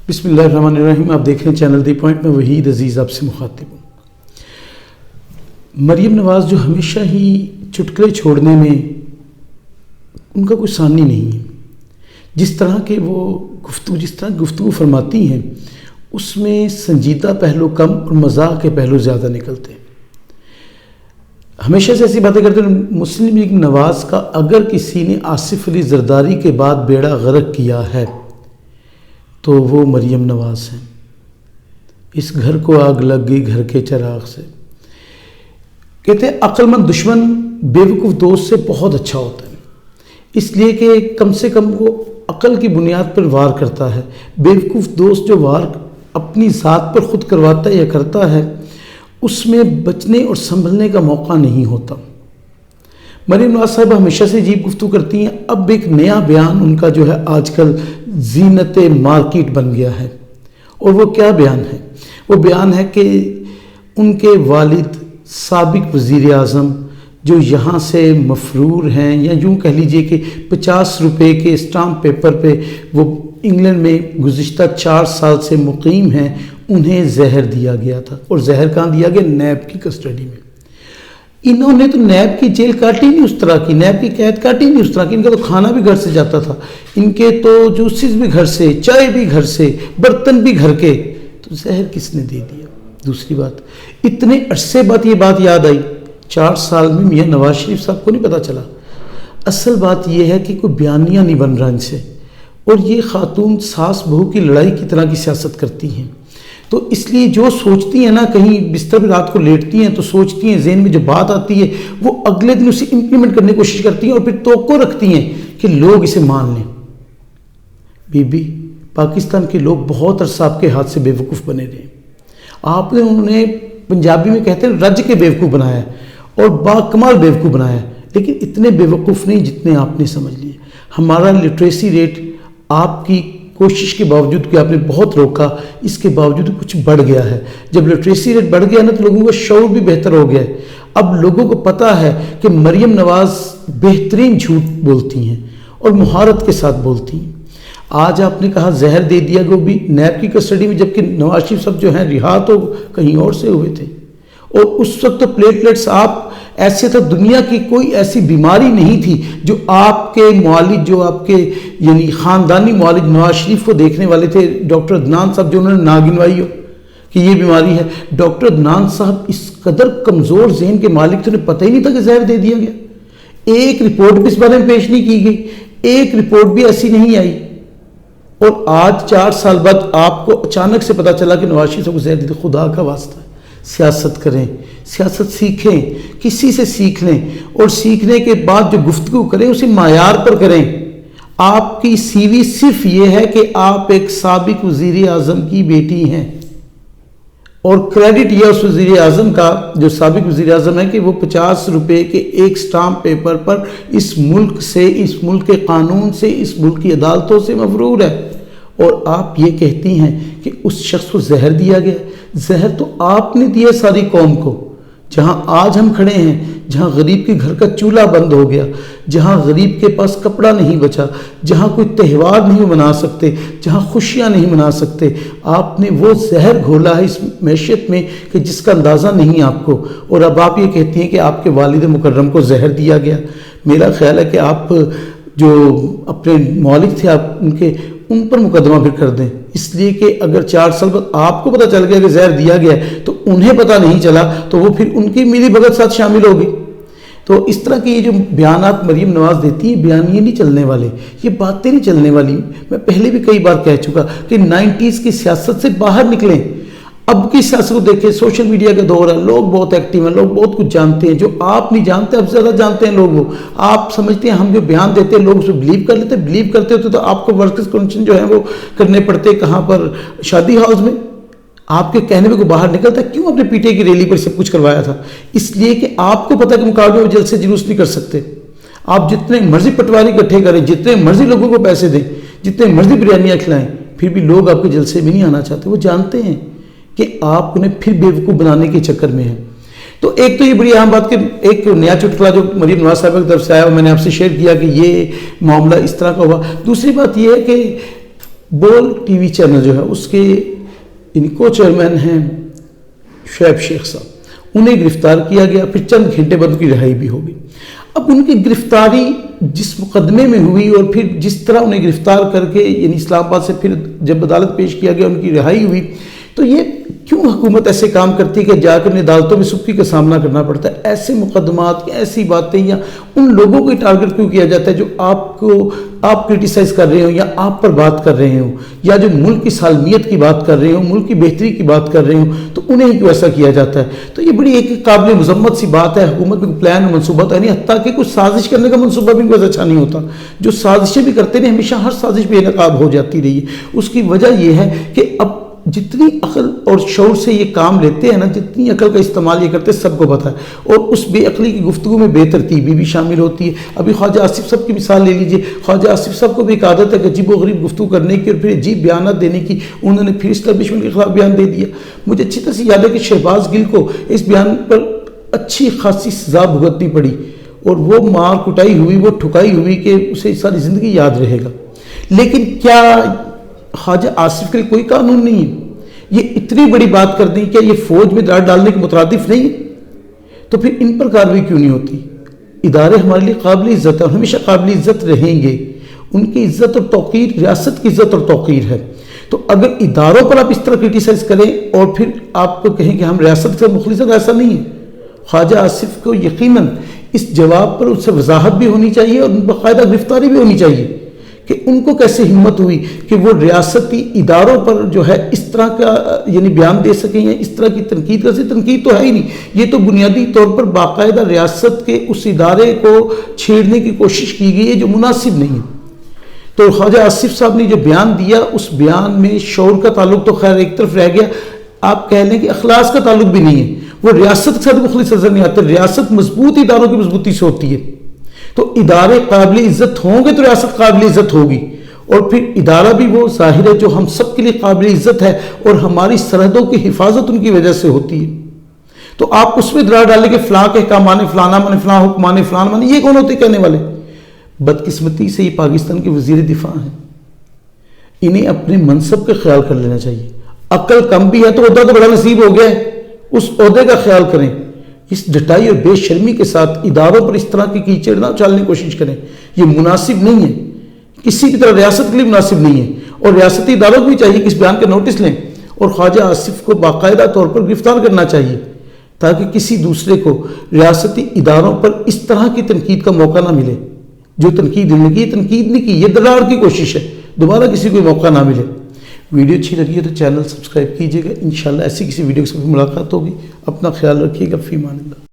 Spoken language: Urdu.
بسم اللہ الرحمن الرحیم. آپ دیکھ رہے ہیں چینل دی پوائنٹ میں وحید عزیز آپ سے مخاطب ہوں. مریم نواز جو ہمیشہ ہی چٹکلے چھوڑنے میں ان کا کوئی ثانی نہیں ہے. جس طرح گفتگو فرماتی ہیں اس میں سنجیدہ پہلو کم اور مزاح کے پہلو زیادہ نکلتے ہیں. ہمیشہ سے ایسی باتیں کرتے ہیں. مسلم لیگ نواز کا اگر کسی نے آصف علی زرداری کے بعد بیڑا غرق کیا ہے تو وہ مریم نواز ہیں. اس گھر کو آگ لگ گئی گھر کے چراغ سے. کہتے ہیں عقل مند دشمن بیوقوف دوست سے بہت اچھا ہوتا ہے، اس لیے کہ کم سے کم وہ عقل کی بنیاد پر وار کرتا ہے. بیوقوف دوست جو وار اپنی ذات پر خود کرواتا ہے یا کرتا ہے اس میں بچنے اور سنبھلنے کا موقع نہیں ہوتا. مریم نواز صاحبہ ہمیشہ سے عجیب گفتگو کرتی ہیں. اب ایک نیا بیان ان کا جو ہے آج کل زینت مارکیٹ بن گیا ہے. اور وہ کیا بیان ہے؟ وہ بیان ہے کہ ان کے والد سابق وزیر اعظم جو یہاں سے مفرور ہیں، یا یوں کہہ لیجئے کہ 50 روپے کے اسٹامپ پیپر پہ وہ انگلینڈ میں گزشتہ 4 سال سے مقیم ہیں، انہیں زہر دیا گیا تھا. اور زہر کہاں دیا گیا؟ نیب کی کسٹڈی میں. انہوں نے تو نیب کی جیل کاٹی نہیں اس طرح کی، نیب کی قید کاٹی نہیں اس طرح کی. ان کا تو کھانا بھی گھر سے جاتا تھا، ان کے تو جوسز بھی گھر سے، چائے بھی گھر سے، برتن بھی گھر کے. تو زہر کس نے دے دیا؟ دوسری بات، اتنے عرصے بعد یہ بات یاد آئی. 4 سال میں میاں نواز شریف صاحب کو نہیں پتا چلا. اصل بات یہ ہے کہ کوئی بیانیہ نہیں بن رہا ان سے. اور یہ خاتون ساس بہو کی لڑائی کی طرح کی سیاست کرتی ہیں. تو اس لیے جو سوچتی ہیں نا، کہیں بستر پہ رات کو لیٹتی ہیں تو سوچتی ہیں، ذہن میں جو بات آتی ہے وہ اگلے دن اسے امپلیمنٹ کرنے کی کوشش کرتی ہیں اور پھر توقع رکھتی ہیں کہ لوگ اسے مان لیں. بی پاکستان کے لوگ بہت عرصہ آپ کے ہاتھ سے بے وقوف بنے رہے. آپ نے انہیں پنجابی میں کہتے ہیں رج کے بیوقوف بنایا اور با کمال بیوقوف بنایا، لیکن اتنے بیوقوف نہیں جتنے آپ نے سمجھ لیے. ہمارا لٹریسی ریٹ آپ کی کوشش کے باوجود کہ آپ نے بہت روکا، اس کے باوجود کچھ بڑھ گیا ہے. جب لٹریسی ریٹ بڑھ گیا نا تو لوگوں کا شعور بھی بہتر ہو گیا ہے. اب لوگوں کو پتہ ہے کہ مریم نواز بہترین جھوٹ بولتی ہیں اور مہارت کے ساتھ بولتی ہیں. آج آپ نے کہا زہر دے دیا گیا، بھی نیب کی کسٹڈی میں، جبکہ نواز شریف صاحب جو ہیں رہا تو کہیں اور سے ہوئے تھے. اور اس وقت تو پلیٹلیٹس آپ ایسے تھا، دنیا کی کوئی ایسی بیماری نہیں تھی جو آپ کے معالج، جو آپ کے یعنی خاندانی معالج نواز شریف کو دیکھنے والے تھے، ڈاکٹر عدنان صاحب، جو انہوں نے نا گنوائی ہو کہ یہ بیماری ہے. ڈاکٹر عدنان صاحب اس قدر کمزور ذہن کے مالک تھے، انہیں پتہ ہی نہیں تھا کہ زہر دے دیا گیا. ایک رپورٹ بھی اس بارے میں پیش نہیں کی گئی، ایک رپورٹ بھی ایسی نہیں آئی. اور آج 4 سال بعد آپ کو اچانک سے پتہ چلا کہ نواز شریف کو زہر دے دیا. خدا کا واسطہ ہے، سیاست کریں، سیاست سیکھیں، کسی سے سیکھ لیں، اور سیکھنے کے بعد جو گفتگو کریں اسے معیار پر کریں. آپ کی سی وی صرف یہ ہے کہ آپ ایک سابق وزیر اعظم کی بیٹی ہیں، اور کریڈٹ یہ اس وزیر اعظم کا جو سابق وزیر اعظم ہے کہ وہ 50 روپے کے ایک سٹامپ پیپر پر اس ملک سے، اس ملک کے قانون سے، اس ملک کی عدالتوں سے مفرور ہے. اور آپ یہ کہتی ہیں کہ اس شخص کو زہر دیا گیا. زہر تو آپ نے دیا ساری قوم کو. جہاں آج ہم کھڑے ہیں، جہاں غریب کے گھر کا چولہا بند ہو گیا، جہاں غریب کے پاس کپڑا نہیں بچا، جہاں کوئی تہوار نہیں منا سکتے، جہاں خوشیاں نہیں منا سکتے، آپ نے وہ زہر گھولا ہے اس معیشت میں کہ جس کا اندازہ نہیں آپ کو. اور اب آپ یہ کہتی ہیں کہ آپ کے والد مکرم کو زہر دیا گیا. میرا خیال ہے کہ آپ جو اپنے مالک تھے آپ ان پر مقدمہ پھر کر دیں. اس لیے کہ اگر 4 سال بعد آپ کو پتہ چل گیا کہ زہر دیا گیا ہے تو انہیں پتہ نہیں چلا، تو وہ پھر ان کی میری بھگت ساتھ شامل ہوگی. تو اس طرح کے یہ جو بیانات مریم نواز دیتی ہیں، بیان یہ نہیں چلنے والے، یہ باتیں نہیں چلنے والی. میں پہلے بھی کئی بار کہہ چکا کہ 90s کی سیاست سے باہر نکلیں. اب کی سیاست کو دیکھیں، سوشل میڈیا کا دور ہے، لوگ بہت ایکٹیو ہیں، لوگ بہت کچھ جانتے ہیں جو آپ نہیں جانتے، اب زیادہ جانتے ہیں لوگ. وہ آپ سمجھتے ہیں ہم جو بیان دیتے ہیں لوگ اس کو بلیو کر لیتے ہیں. بلیو کرتے ہوتے تو آپ کو ورکرز کنونشن جو ہے وہ کرنے پڑتے. کہاں پر؟ شادی ہاؤس میں. آپ کے کہنے میں کوئی باہر نکلتا ہے؟ کیوں آپ نے پی ٹی آئی کی ریلی پر سب کچھ کروایا تھا؟ اس لیے کہ آپ کو پتہ کہ مقابلے میں جلسے جلوس نہیں کر سکتے. آپ جتنے مرضی پٹواری اکٹھے کریں، جتنے مرضی لوگوں کو پیسے دیں، جتنے مرضی بریانیاں کھلائیں، پھر بھی لوگ آپ کے جلسے میں نہیں آنا چاہتے. وہ جانتے ہیں کہ آپ انہیں پھر بیوقوف بنانے کے چکر میں ہیں. تو ایک تو یہ بڑی اہم بات کہ ایک نیا چٹکلا جو مریم نواز صاحبہ کی طرف سے آیا اور میں نے آپ سے شیئر کیا کہ یہ معاملہ اس طرح کا ہوا. دوسری بات یہ ہے کہ بول ٹی وی چینل جو ہے اس کے ان کو چیئرمین ہیں شعیب شیخ صاحب، انہیں گرفتار کیا گیا، پھر چند گھنٹے بعد ان کی رہائی بھی ہوگی۔ اب ان کی گرفتاری جس مقدمے میں ہوئی اور پھر جس طرح انہیں گرفتار کر کے یعنی اسلام آباد سے پھر جب عدالت پیش کیا گیا ان کی رہائی ہوئی، تو یہ کیوں حکومت ایسے کام کرتی ہے کہ جا کر عدالتوں میں سختی کا سامنا کرنا پڑتا ہے؟ ایسے مقدمات ایسی باتیں یا ان لوگوں کو ٹارگٹ کیوں کیا جاتا ہے جو آپ کرٹیسائز کر رہے ہوں یا آپ پر بات کر رہے ہوں یا جو ملک کی سالمیت کی بات کر رہے ہوں، ملک کی بہتری کی بات کر رہے ہوں، تو انہیں کیوں ایسا کیا جاتا ہے؟ تو یہ بڑی ایک قابل مذمت سی بات ہے۔ حکومت میں پلان منصوبہ تو نہیں، حتیٰ کہ کچھ سازش کرنے کا منصوبہ بھی ان کو اچھا نہیں ہوتا۔ جو سازشیں بھی کرتے ہیں ہمیشہ ہر سازش بے نقاب ہو جاتی رہی ہے۔ اس کی وجہ یہ ہے کہ اب جتنی عقل اور شعور سے یہ کام لیتے ہیں نا، جتنی عقل کا استعمال یہ کرتے ہیں سب کو پتہ ہے، اور اس بے عقلی کی گفتگو میں بے ترتیبی بھی شامل ہوتی ہے۔ ابھی خواجہ آصف صاحب کی مثال لے لیجئے، خواجہ آصف صاحب کو بھی ایک عادت ہے کہ عجیب و غریب گفتگو کرنے کی اور پھر عجیب بیانات دینے کی۔ انہوں نے پھر اسٹیبلشمنٹ کے خلاف بیان دے دیا۔ مجھے اچھی طرح سے یاد ہے کہ شہباز گل کو اس بیان پر اچھی خاصی سزا بھگتنی پڑی، اور وہ مار کٹائی ہوئی، وہ ٹھکائی ہوئی کہ اسے ساری زندگی یاد رہے گا۔ لیکن کیا خواجہ آصف کے لیے کوئی قانون نہیں ہے؟ یہ اتنی بڑی بات کر دیں کہ یہ فوج میں داڑھ ڈالنے کے مترادف نہیں ہے، تو پھر ان پر کارروائی کیوں نہیں ہوتی؟ ادارے ہمارے لیے قابل عزت ہے اور ہمیشہ قابل عزت رہیں گے۔ ان کی عزت اور توقیر ریاست کی عزت اور توقیر ہے۔ تو اگر اداروں پر آپ اس طرح کرٹیسائز کریں اور پھر آپ کو کہیں کہ ہم ریاست سے مخلص ہیں، تو ایسا نہیں ہے۔ خواجہ آصف کو یقیناً اس جواب پر اس سے وضاحت بھی ہونی چاہیے اور باقاعدہ گرفتاری بھی ہونی چاہیے کہ ان کو کیسے ہمت ہوئی کہ وہ ریاستی اداروں پر جو ہے اس طرح کا یعنی بیان دے سکیں یا اس طرح کی تنقید کر سکیں۔ تنقید تو ہے ہی نہیں، یہ تو بنیادی طور پر باقاعدہ ریاست کے اس ادارے کو چھیڑنے کی کوشش کی گئی ہے جو مناسب نہیں ہے۔ تو خواجہ آصف صاحب نے جو بیان دیا، اس بیان میں شعور کا تعلق تو خیر ایک طرف رہ گیا، آپ کہہ لیں کہ اخلاص کا تعلق بھی نہیں ہے۔ وہ ریاست کے ساتھ مخلص نظر نہیں آتے۔ ریاست مضبوط اداروں کی مضبوطی سے ہوتی ہے، تو ادارے قابل عزت ہوں گے تو ریاست قابل عزت ہوگی، اور پھر ادارہ بھی وہ ظاہر ہے جو ہم سب کے لیے قابل عزت ہے اور ہماری سرحدوں کی حفاظت ان کی وجہ سے ہوتی ہے۔ تو آپ اس میں دراڑ ڈالیں کہ فلاں کے احکام مانے، فلانا مانے، فلاں حکم مانے، فلاں مانے، یہ کون ہوتے کہنے والے؟ بدقسمتی سے یہ پاکستان کے وزیر دفاع ہیں، انہیں اپنے منصب کا خیال کر لینا چاہیے۔ عقل کم بھی ہے تو عہدہ تو بڑا نصیب ہو گیا ہے، اس عہدے کا خیال کریں۔ اس ڈٹائی اور بے شرمی کے ساتھ اداروں پر اس طرح کی کیچڑ نہ اچھالنے کی کوشش کریں، یہ مناسب نہیں ہے، کسی بھی طرح ریاست کے لیے مناسب نہیں ہے، اور ریاستی اداروں کو بھی چاہیے کہ اس بیان کا نوٹس لیں اور خواجہ آصف کو باقاعدہ طور پر گرفتار کرنا چاہیے تاکہ کسی دوسرے کو ریاستی اداروں پر اس طرح کی تنقید کا موقع نہ ملے۔ جو تنقید انہوں نے کی، تنقید نہیں کی، یہ دراڑ کی کوشش ہے، دوبارہ کسی کو موقع نہ ملے۔ ویڈیو اچھی لگی ہے تو چینل سبسکرائب کیجیے گا۔ انشاءاللہ ایسی کسی ویڈیو کے ساتھ ملاقات ہوگی۔ اپنا خیال رکھیے گا۔ فی امان اللہ۔